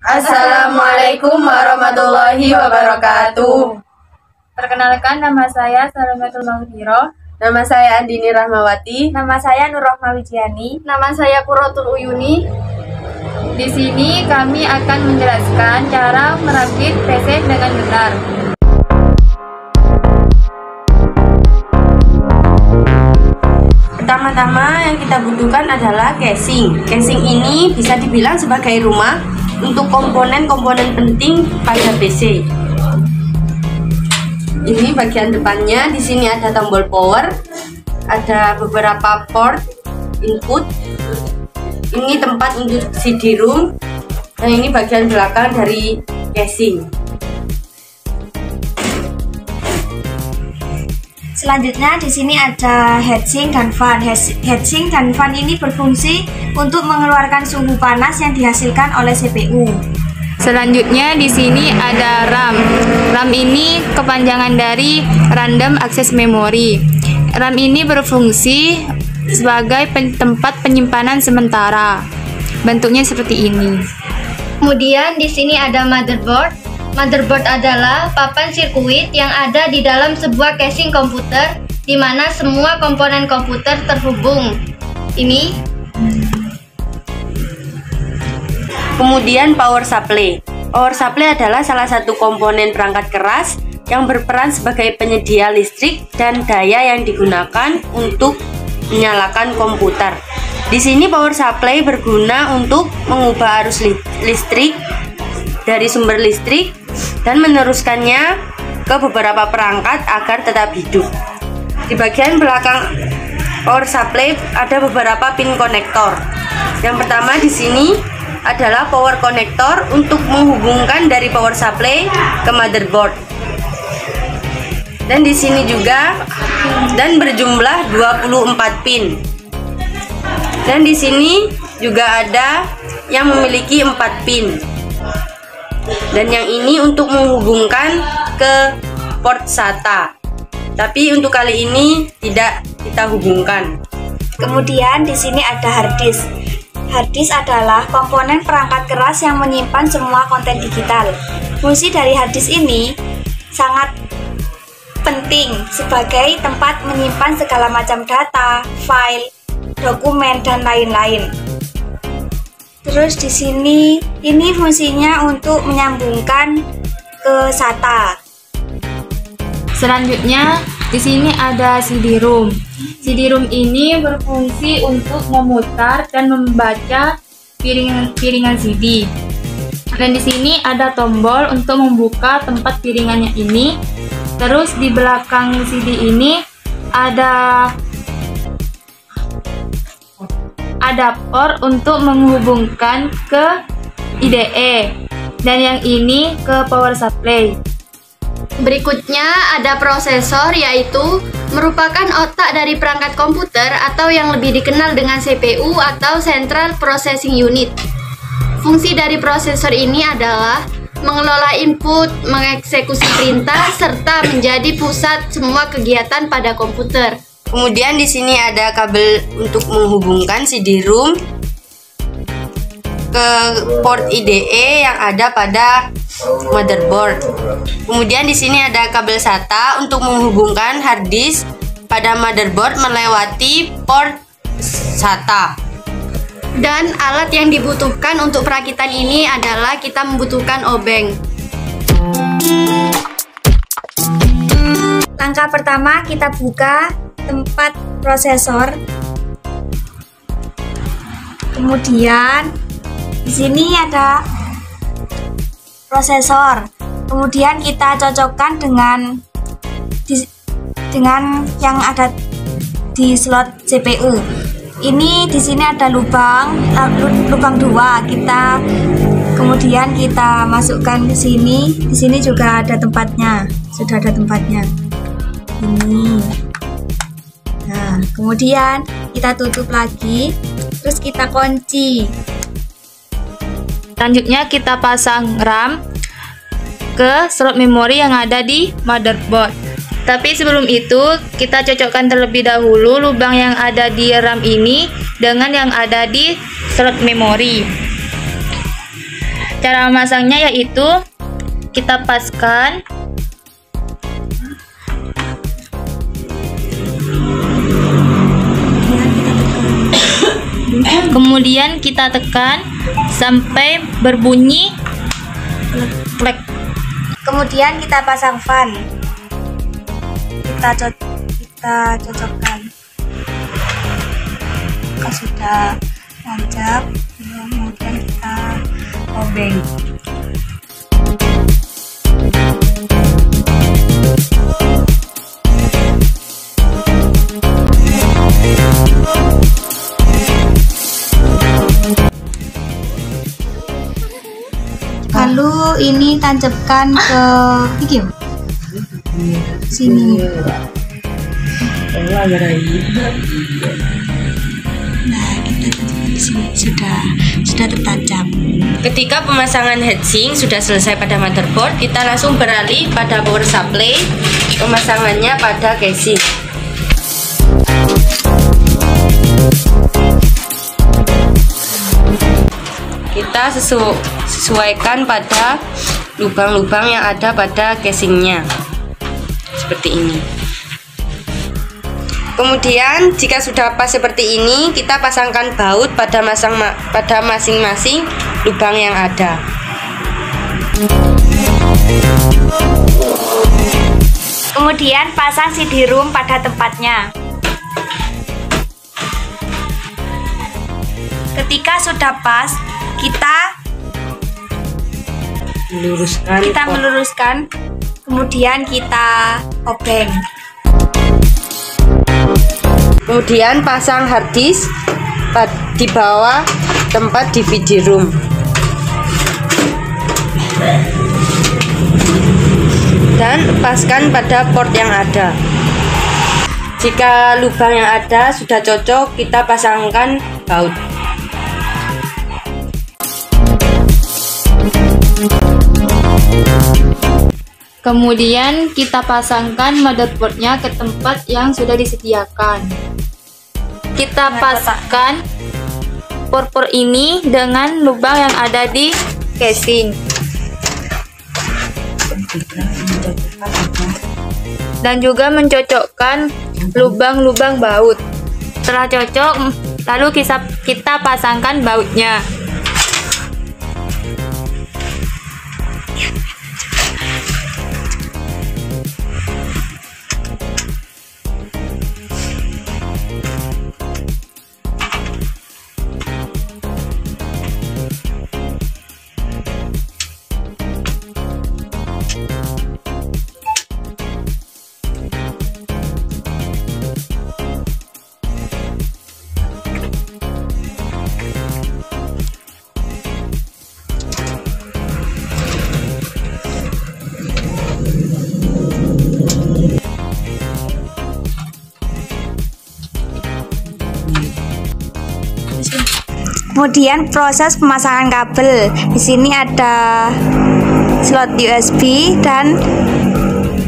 Assalamualaikum warahmatullahi wabarakatuh. Perkenalkan, nama saya Salamatul Maghfirah. Nama saya Andini Rahmawati. Nama saya Nur Rohma Wijiani. Nama saya Qurratul Uyuni. Di sini kami akan menjelaskan cara merakit PC dengan benar. Pertama-tama yang kita butuhkan adalah casing. Casing ini bisa dibilang sebagai rumah untuk komponen-komponen penting pada PC. Ini bagian depannya, di sini ada tombol power, ada beberapa port input. Ini tempat untuk CD-ROM, dan ini bagian belakang dari casing. Selanjutnya di sini ada heatsink dan fan. Heatsink dan fan ini berfungsi untuk mengeluarkan suhu panas yang dihasilkan oleh CPU. Selanjutnya di sini ada RAM. RAM ini kepanjangan dari Random Access Memory. RAM ini berfungsi sebagai tempat penyimpanan sementara. Bentuknya seperti ini. Kemudian di sini ada motherboard. Motherboard adalah papan sirkuit yang ada di dalam sebuah casing komputer, di mana semua komponen komputer terhubung. Ini. Kemudian power supply. Power supply adalah salah satu komponen perangkat keras yang berperan sebagai penyedia listrik dan daya yang digunakan untuk menyalakan komputer. Di sini power supply berguna untuk mengubah arus listrik dari sumber listrik dan meneruskannya ke beberapa perangkat agar tetap hidup. Di bagian belakang power supply ada beberapa pin konektor. Yang pertama di sini adalah power connector untuk menghubungkan dari power supply ke motherboard. Dan di sini juga dan berjumlah 24 pin. Dan di sini juga ada yang memiliki 4 pin. Dan yang ini untuk menghubungkan ke port SATA. Tapi untuk kali ini tidak kita hubungkan. Kemudian di sini ada hard disk. Hard disk adalah komponen perangkat keras yang menyimpan semua konten digital. Fungsi dari hard disk ini sangat penting sebagai tempat menyimpan segala macam data, file, dokumen, dan lain-lain. Terus di sini ini fungsinya untuk menyambungkan ke SATA. Selanjutnya di sini ada CD-ROM. CD-ROM ini berfungsi untuk memutar dan membaca piringan CD. Dan di sini ada tombol untuk membuka tempat piringannya ini. Terus di belakang CD ini ada adaptor untuk menghubungkan ke IDE, dan yang ini ke power supply. Berikutnya ada prosesor, yaitu merupakan otak dari perangkat komputer atau yang lebih dikenal dengan CPU atau Central Processing Unit. Fungsi dari prosesor ini adalah mengelola input, mengeksekusi perintah, serta menjadi pusat semua kegiatan pada komputer. Kemudian di sini ada kabel untuk menghubungkan CD-ROM ke port IDE yang ada pada motherboard. Kemudian di sini ada kabel SATA untuk menghubungkan hard disk pada motherboard melewati port SATA. Dan alat yang dibutuhkan untuk perakitan ini adalah kita membutuhkan obeng. Langkah pertama, kita buka tempat prosesor. Kemudian di sini ada prosesor. Kemudian kita cocokkan dengan yang ada di slot CPU. Ini di sini ada lubang 2. Kemudian kita masukkan ke sini. Di sini juga ada tempatnya. Sudah ada tempatnya. Ini. Nah, kemudian kita tutup lagi, terus kita kunci. Selanjutnya kita pasang RAM ke slot memori yang ada di motherboard. Tapi sebelum itu kita cocokkan terlebih dahulu lubang yang ada di RAM ini dengan yang ada di slot memori. Cara memasangnya yaitu kita paskan, kemudian kita tekan sampai berbunyi klek. Kemudian kita pasang fan. Kita cocokkan. Kalau sudah nancap, kemudian kita obeng. Lalu ini tancapkan ke sini. Nah, kita tancapkan di sini, sudah tertancap. Ketika pemasangan heatsink sudah selesai pada motherboard, kita langsung beralih pada power supply, pemasangannya pada casing. Kita sesuaikan pada lubang-lubang yang ada pada casingnya, seperti ini. Kemudian jika sudah pas seperti ini, kita pasangkan baut pada masing-masing lubang yang ada. Kemudian pasang CD-ROM pada tempatnya. Ketika sudah pas, kita meluruskan, kemudian kita obeng. Kemudian pasang harddisk di bawah tempat DVD room. Dan lepaskan pada port yang ada. Jika lubang yang ada sudah cocok, kita pasangkan baut. Kemudian kita pasangkan motherboardnya ke tempat yang sudah disediakan. Kita pasangkan por-por ini dengan lubang yang ada di casing. Dan juga mencocokkan lubang-lubang baut. Setelah cocok, lalu kita pasangkan bautnya. Kemudian proses pemasangan kabel. Di sini ada slot USB dan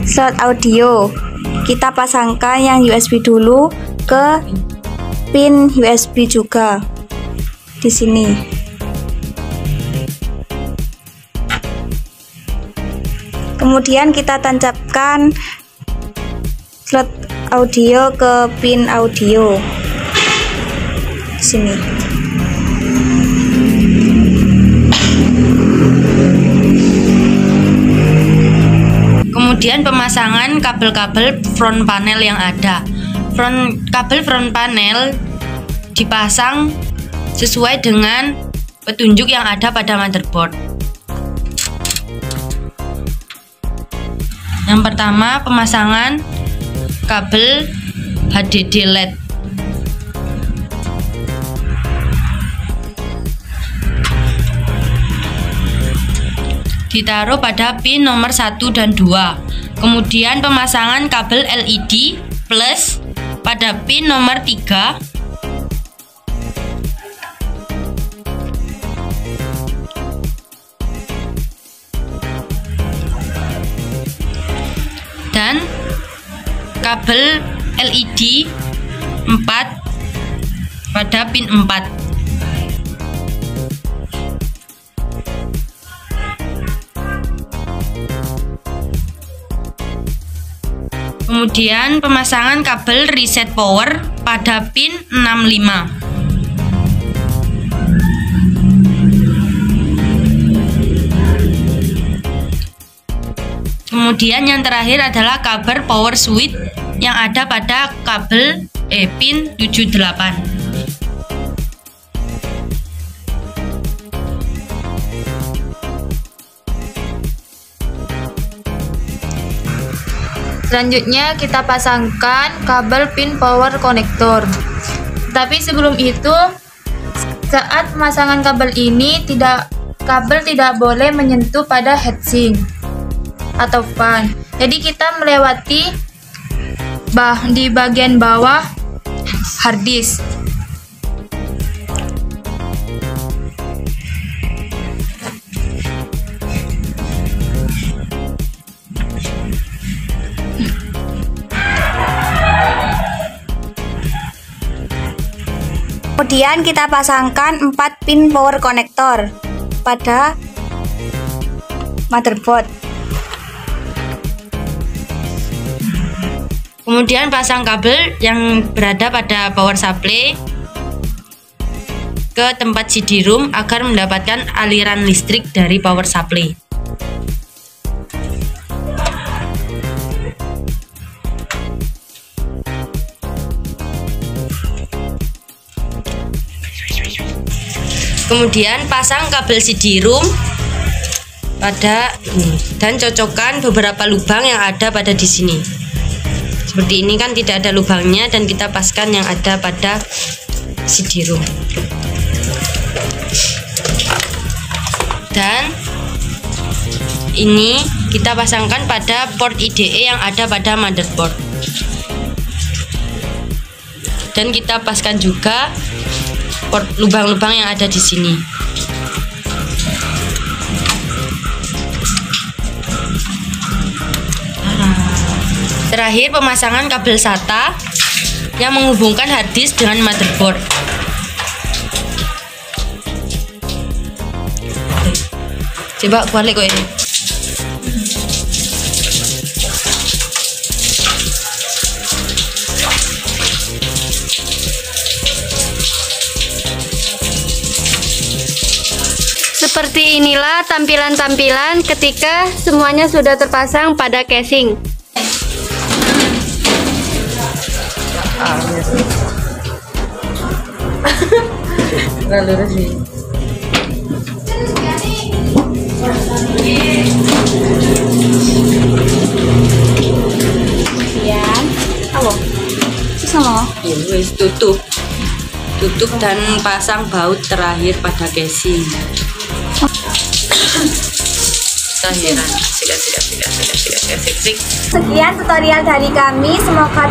slot audio. Kita pasangkan yang USB dulu ke pin USB juga di sini. Kemudian kita tancapkan slot audio ke pin audio di sini. Kemudian pemasangan kabel-kabel front panel yang ada. Kabel front panel dipasang sesuai dengan petunjuk yang ada pada motherboard. Yang pertama, pemasangan kabel HDD LED. Ditaruh pada pin nomor 1 dan 2. Kemudian pemasangan kabel LED plus pada pin nomor 3. Dan kabel LED 4 pada pin 4. Kemudian pemasangan kabel reset power pada pin 65. Kemudian yang terakhir adalah kabel power switch yang ada pada kabel pin 78. Selanjutnya kita pasangkan kabel pin power connector. Tapi sebelum itu, saat pemasangan kabel ini kabel tidak boleh menyentuh pada heatsink atau fan. Jadi kita melewati di bagian bawah hard disk. Kemudian kita pasangkan 4 pin power connector pada motherboard. Kemudian pasang kabel yang berada pada power supply ke tempat CD-ROM agar mendapatkan aliran listrik dari power supply. Kemudian pasang kabel CD-ROM pada ini dan cocokkan beberapa lubang yang ada pada di sini. Seperti ini kan tidak ada lubangnya, dan kita paskan yang ada pada CD-ROM. Dan ini kita pasangkan pada port IDE yang ada pada motherboard. Dan kita paskan juga lubang-lubang yang ada di sini. Terakhir, pemasangan kabel SATA yang menghubungkan hard disk dengan motherboard. Coba balik kok ini. Seperti inilah tampilan-tampilan ketika semuanya sudah terpasang pada casing. Tutup dan pasang baut terakhir pada casing. Sekian tutorial dari kami, semoga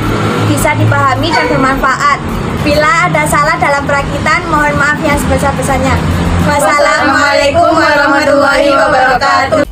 bisa dipahami dan bermanfaat. Bila ada salah dalam perakitan, mohon maaf yang sebesar-besarnya. Wassalamualaikum warahmatullahi wabarakatuh.